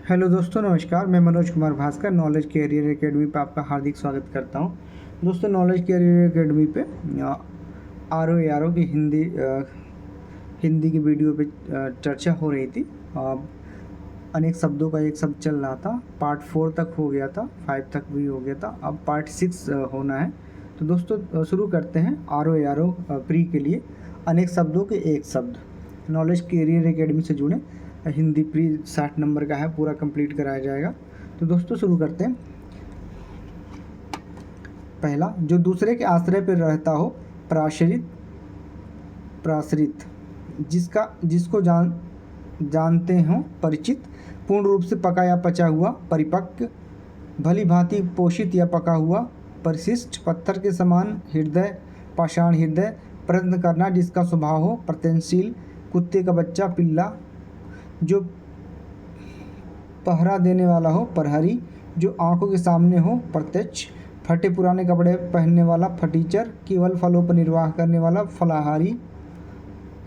Hello दोस्तों, नमस्कार। मैं Manoj Kumar Bhaskar knowledge career academy पे आपका हार्दिक स्वागत करता हूं। दोस्तों, नॉलेज कैरियर एकेडमी पे आर ओ की हिंदी की वीडियो पे चर्चा हो रही थी। अनेक शब्दों का एक शब्द चल रहा था। पार्ट 4 तक हो गया था, 5 तक भी हो गया था, अब पार्ट 6 होना है। तो दोस्तों, शुरू करते हैं। आर ओ प्री के लिए अनेक शब्दों के एक शब्द। नॉलेज कैरियर एकेडमी से जुड़े। हिंदी प्री 60 नंबर का है, पूरा कंप्लीट कराया जाएगा। तो दोस्तों, शुरू करते हैं। पहला, जो दूसरे के आश्रय पर रहता हो, प्राश्रित। जिसको जानते हो, परिचित। पूर्ण रूप से पका या पचा हुआ, परिपक्व। भली भांति पोषित या पका हुआ, परिशिष्ट। पत्थर के समान हृदय, पाषाण हृदय। प्रयत्न करना, जिसका स्वभाव हो, प्रयत्नशील। कुत्ते का बच्चा, पिल्ला। जो पहरा देने वाला हो, प्रहरी। जो आंखों के सामने हो, प्रत्यक्ष। फटे पुराने कपड़े पहनने वाला, फटीचर। केवल फलों पर निर्वाह करने वाला, फलाहारी।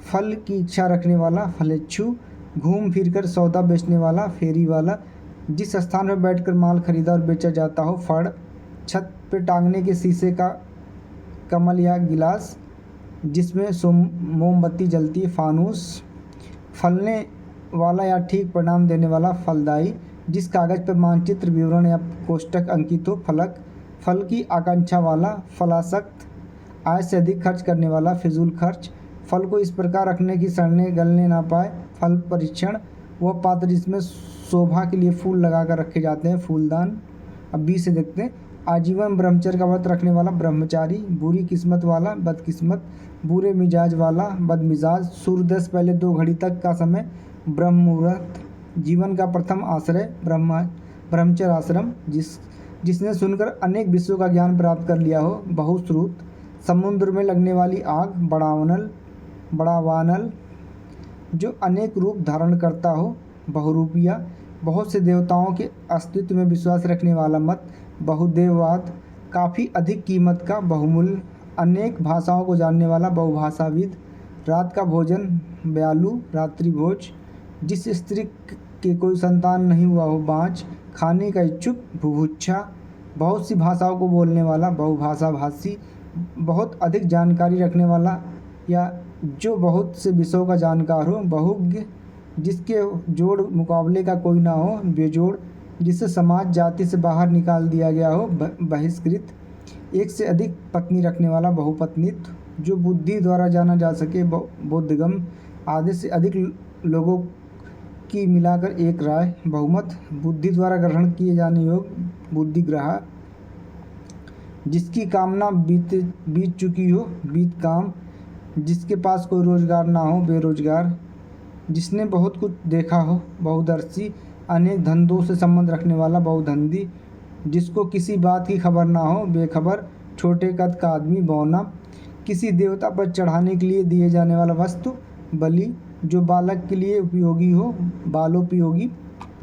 फल की इच्छा रखने वाला, फलेच्छु। घूम फिर कर सौदा बेचने वाला, फेरी वाला। जिस स्थान पर बैठकर माल खरीदा और बेचा जाता हो, फड़। छत पे टांगने के शीशे का कमल या गिलास, जिसमें मोमबत्ती जलती है, फानूस। फलने वाला या ठीक परिणाम देने वाला, फलदायी। जिस कागज पर मानचित्र, विवरण या कोष्ठक अंकित हो, फलक। फल की आकांक्षा वाला, फलासक्त। आय से अधिक खर्च करने वाला, फिजूल खर्च। फल को इस प्रकार रखने की सड़ने गलने ना पाए, फल परीक्षण। वह पात्र जिसमें शोभा के लिए फूल लगाकर रखे जाते हैं, फूलदान। अब बी से देखते हैं। आजीवन ब्रह्मचर्य का व्रत रखने वाला, ब्रह्मचारी। बुरी किस्मत वाला, बदकिस्मत। बुरे मिजाज वाला, बदमिजाज। सूर्योदय से पहले 2 घड़ी तक का समय, ब्रह्म मुहूर्त। जीवन का प्रथम आश्रय, ब्रह्मचर्य आश्रम। जिसने सुनकर अनेक विषयों का ज्ञान प्राप्त कर लिया हो, बहुश्रुत। समुद्र में लगने वाली आग, बड़ा वानल। जो अनेक रूप धारण करता हो, बहुरूपिया। बहुत से देवताओं के अस्तित्व में विश्वास रखने वाला मत, बहुदेववाद। काफ़ी अधिक कीमत का, बहुमूल्य। अनेक भाषाओं को जानने वाला, बहुभाषाविद। रात का भोजन, ब्यालू, रात्रि भोज। जिस स्त्री के कोई संतान नहीं हुआ हो, बाँझ। खाने का इच्छुक, बुभुक्षा। बहुत सी भाषाओं को बोलने वाला, बहुभाषाभाषी। बहुत अधिक जानकारी रखने वाला या जो बहुत से विषयों का जानकार हो, बहुज्ञ। जिसके जोड़ मुकाबले का कोई ना हो, बेजोड़। जिससे समाज जाति से बाहर निकाल दिया गया हो, बहिष्कृत। एक से अधिक पत्नी रखने वाला, बहुपत्नीत्व। जो बुद्धि द्वारा जाना जा सके, बोधगम्य। आधे से अधिक लोगों की मिलाकर एक राय, बहुमत। बुद्धि द्वारा ग्रहण किए जाने योग्य, बुद्धिग्राह। जिसकी कामना बीत चुकी हो, बीत काम। जिसके पास कोई रोजगार ना हो, बेरोजगार। जिसने बहुत कुछ देखा हो, बहुदर्शी। अनेक धंधों से संबंध रखने वाला, बहुधंधी। जिसको किसी बात की खबर ना हो, बेखबर। छोटे कद का आदमी, बौना। किसी देवता पर चढ़ाने के लिए दिए जाने वाला वस्तु, बलि। जो बालक के लिए उपयोगी हो, बालोपयोगी।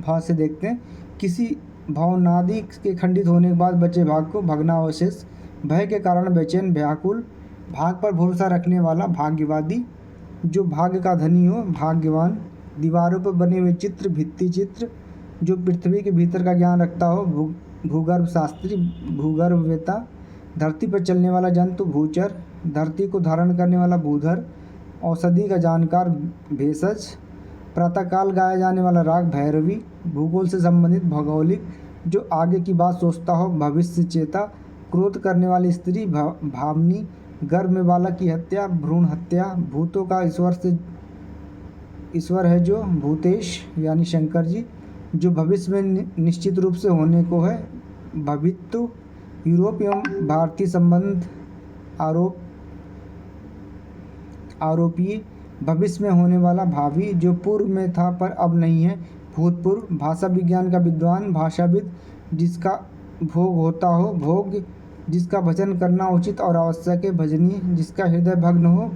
भाव से देखते हैं। किसी भावनादि के खंडित होने के बाद बचे भाग को, भग्नावशेष। भय के कारण बेचैन, व्याकुल। भाग पर भरोसा रखने वाला, भाग्यवादी। जो भाग्य का धनी हो, भाग्यवान। दीवारों पर बने हुए चित्र, भित्ति चित्र। जो पृथ्वी के भीतर का ज्ञान रखता हो, भूगर्भ शास्त्री, भूगर्भवेता। धरती पर चलने वाला जंतु, भूचर। धरती को धारण करने वाला, भूधर। औषधि का जानकार, भेषज। प्रातःकाल गाया जाने वाला राग, भैरवी। भूगोल से संबंधित, भौगोलिक। जो आगे की बात सोचता हो, भविष्य चेता। क्रोध करने वाली स्त्री, भावनी। गर्भ में बालक की हत्या, भ्रूण हत्या। भूतों का ईश्वर है जो, भूतेश यानी शंकर जी। जो भविष्य में निश्चित रूप से होने को है, भवित्व। यूरोप एवं भारतीय संबंध, आरोपी। भविष्य में होने वाला, भावी। जो पूर्व में था पर अब नहीं है, भूतपूर्व। भाषा विज्ञान का विद्वान, भाषाविद। जिसका भोग होता हो, भोग। जिसका भजन करना उचित और आवश्यक है, भजनीय। जिसका हृदय भग्न हो,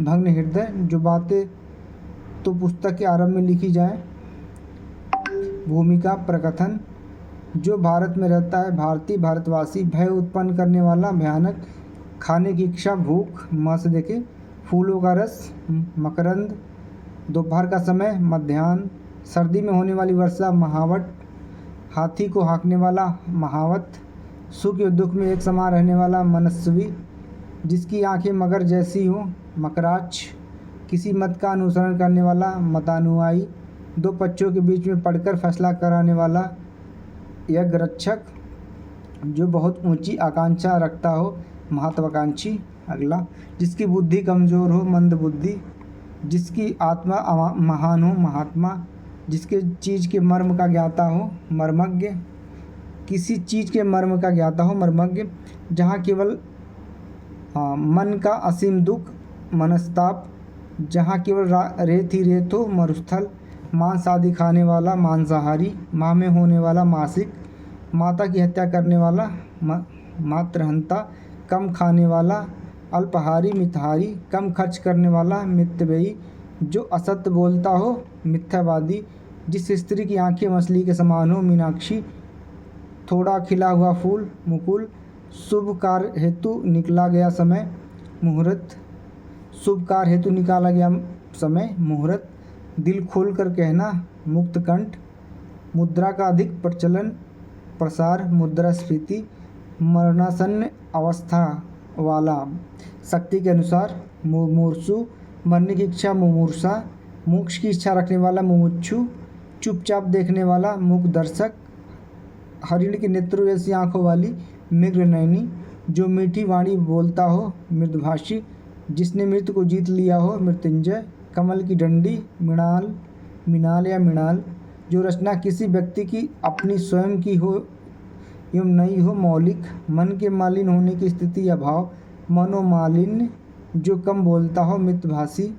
भग्न हृदय। जो बातें तो पुस्तक के आरंभ में लिखी जाए, भूमिका, प्रकथन। जो भारत में रहता है, भारतीय, भारतवासी। भय उत्पन्न करने वाला, भयानक। खाने की इच्छा, भूख। माँ से देखे। फूलों का रस, मकरंद। दोपहर का समय, मध्याह्न। सर्दी में होने वाली वर्षा महावट, हाथी को हाँकने वाला महावत, सुख या दुख में एक समान रहने वाला मनस्वी, जिसकी आंखें मगर जैसी हो मकराच, किसी मत का अनुसरण करने वाला मतानुयायी, दो पक्षों के बीच में पढ़कर फैसला कराने वाला यज्ञरक्षक, जो बहुत ऊंची आकांक्षा रखता हो महत्वाकांक्षी। अगला, जिसकी बुद्धि कमज़ोर हो मंद बुद्धि, जिसकी आत्मा महान हो महात्मा, जिसके चीज़ के मर्म का ज्ञाता हो मर्मज्ञ, किसी चीज़ के मर्म का ज्ञाता हो मर्मज्ञ, जहाँ केवल मन का असीम दुख मनस्ताप, जहाँ केवल रेत ही रेत हो मरुस्थल, मांस आदि खाने वाला मांसाहारी, माह में होने वाला मासिक, माता की हत्या करने वाला मातृहंता, कम खाने वाला अल्पहारी मितहारी, कम खर्च करने वाला मितव्ययी, जो असत्य बोलता हो मिथ्यावादी, जिस स्त्री की आंखें मछली के समान हो मीनाक्षी, थोड़ा खिला हुआ फूल मुकुल, शुभ कार्य हेतु निकला गया समय मुहूर्त, शुभ कार्य हेतु निकाला गया समय मुहूर्त, दिल खोल कर कहना मुक्त कंठ, मुद्रा का अधिक प्रचलन प्रसार मुद्रास्फीति, मरणासन्न अवस्था वाला शक्ति के अनुसार मुमूर्षु, मरने की इच्छा मुमूर्षा, मोक्ष की इच्छा रखने वाला मुमुक्षु, चुपचाप देखने वाला मूक दर्शक, हरिण के नेत्रों जैसी आंखों वाली मृगनयनी, जो मीठी वाणी बोलता हो मृदुभाषी, जिसने मृत्यु को जीत लिया हो मृत्युंजय, कमल की डंडी मीनाल या मृणाल, जो रचना किसी व्यक्ति की अपनी स्वयं की हो एवं नहीं हो मौलिक, मन के मालिन होने की स्थिति या भाव मनोमालिन्य, जो कम बोलता हो मितभाषी,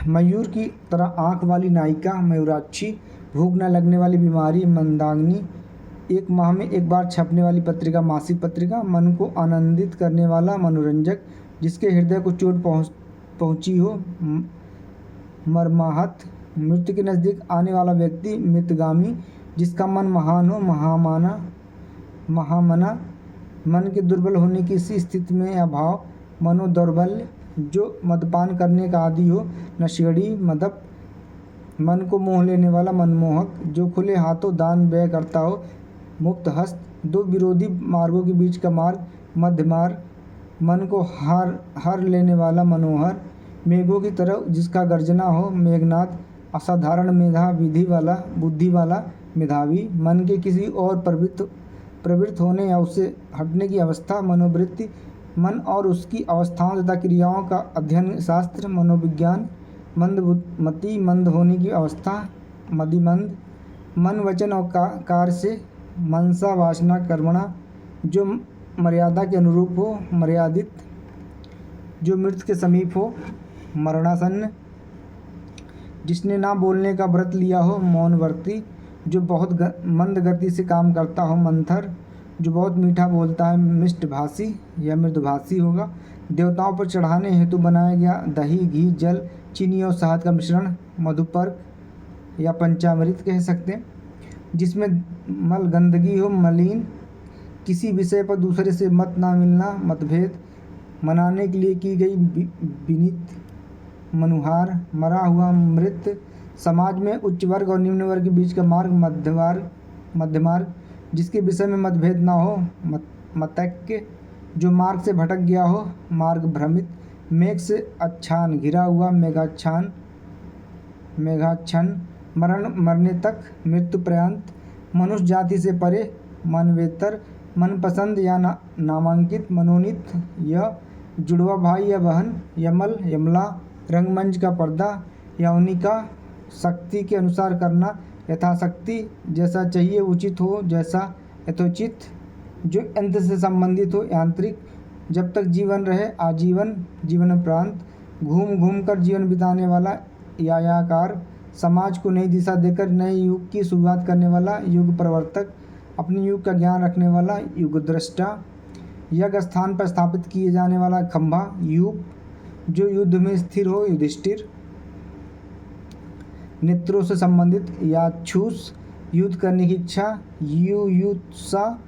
मयूर की तरह आँख वाली नायिका मयूराक्षी, भूख न लगने वाली बीमारी मंदाग्नि, एक माह में एक बार छपने वाली पत्रिका मासिक पत्रिका, मन को आनंदित करने वाला मनोरंजक, जिसके हृदय को चोट पहुँची हो मर्माहत, मृत्यु के नज़दीक आने वाला व्यक्ति मितगामी, जिसका मन महान हो महामना, मन के दुर्बल होने की इसी स्थिति में अभाव मनोदौर्बल्य, जो मदपान करने का आदि हो नशेड़ी मदप, मन को मोह लेने वाला मनमोहक, जो खुले हाथों दान व्यय करता हो मुक्त हस्त, दो विरोधी मार्गों के बीच का मार्ग मध्य मार्ग, मन को हर लेने वाला मनोहर, मेघों की तरह जिसका गर्जना हो मेघनाद, असाधारण मेधा विधि वाला बुद्धि वाला मेधावी, मन के किसी और प्रवृत्त होने या उससे हटने की अवस्था मनोवृत्ति, मन और उसकी अवस्थाओं तथा क्रियाओं का अध्ययन शास्त्र मनोविज्ञान, मंदमती मंद होने की अवस्था मदिमंद, मन वचन और कार्य से मनसा वासना कर्मणा, जो मर्यादा के अनुरूप हो मर्यादित, जो मृत्यु के समीप हो मरणासन्न, जिसने ना बोलने का व्रत लिया हो मौनवर्ती, जो बहुत मंद गति से काम करता हो मंथर, जो बहुत मीठा बोलता है मिष्टभाषी या मृदुभाषी होगा, देवताओं पर चढ़ाने हेतु बनाया गया दही घी जल चीनी और शहद का मिश्रण मधुपर्क या पंचामृत कह सकते हैं, जिसमें मल गंदगी हो मलिन, किसी विषय पर दूसरे से मत ना मिलना मतभेद, मनाने के लिए की गई विनीत मनुहार, मरा हुआ मृत, समाज में उच्च वर्ग और निम्न वर्ग के बीच का मार्ग मध्य मार्ग, जिसके विषय में मतभेद ना हो मतैक्य, जो मार्ग से भटक गया हो मार्ग भ्रमित, मेघ से आच्छान घिरा हुआ मेघाच्छन, मरने तक मृत्यु पर्यंत, मनुष्य जाति से परे मनवेतर, मनपसंद या नामांकित मनोनीत, यह जुड़वा भाई या बहन, यमल यमला, रंगमंच का पर्दा यौनिका, शक्ति के अनुसार करना यथाशक्ति, जैसा चाहिए उचित हो जैसा यथोचित, जो यंत्र से संबंधित हो यांत्रिक, जब तक जीवन रहे आजीवन जीवनोपरांत, घूम घूम कर जीवन बिताने वाला यायाकार, समाज को नई दिशा देकर नए युग की शुरुआत करने वाला युग प्रवर्तक, अपने युग का ज्ञान रखने वाला युगद्रष्टा, यज्ञ स्थान पर स्थापित किए जाने वाला खंभा युग, जो युद्ध में स्थिर हो युधिष्ठिर, नेत्रों से संबंधित याक्षुष, युद्ध करने की इच्छा युयुत्सा,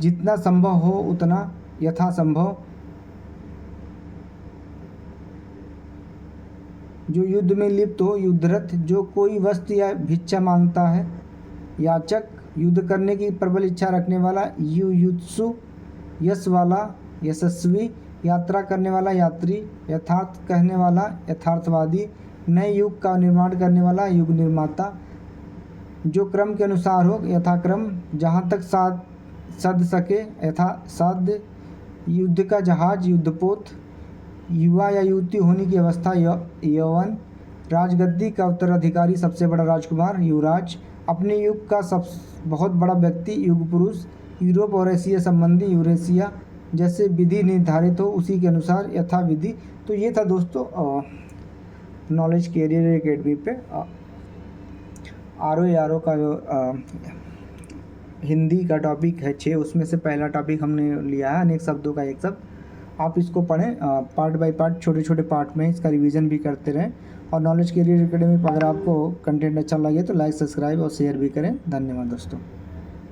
जितना संभव हो उतना यथासंभव, जो युद्ध में लिप्त हो, युद्धरत, जो कोई वस्तु या भिक्षा मांगता है, याचक, युद्ध करने की प्रबल इच्छा रखने वाला, युयुत्सु, यश वाला, यशस्वी, यात्रा करने वाला, यात्री, यथार्थ कहने वाला, यथार्थवादी, नए युग का निर्माण करने वाला, युग निर्माता, जो क्रम के अनुसार हो, यथाक्रम, जहाँ तक सद सके, यथा साध्य, युद्ध का जहाज, युद्धपोत, युवा या युवती होने की अवस्था, यौवन, राजगद्दी का उत्तराधिकारी, सबसे बड़ा राजकुमार, युवराज, अपने युग का सब बहुत बड़ा व्यक्ति, युग पुरुष, यूरोप और एशिया संबंधी, यूरेशिया, जैसे विधि निर्धारित हो उसी के अनुसार, यथा विधि। तो ये था दोस्तों नॉलेज कैरियर एकेडमी पे आर का जो हिंदी का टॉपिक है 6, उसमें से पहला टॉपिक हमने लिया है अनेक शब्दों का एक शब्द। आप इसको पढ़ें पार्ट बाय पार्ट, छोटे छोटे पार्ट में इसका रिवीजन भी करते रहें। और नॉलेज कैरियर एकेडमी पर अगर आपको कंटेंट अच्छा लगे तो लाइक, सब्सक्राइब और शेयर भी करें। धन्यवाद दोस्तों।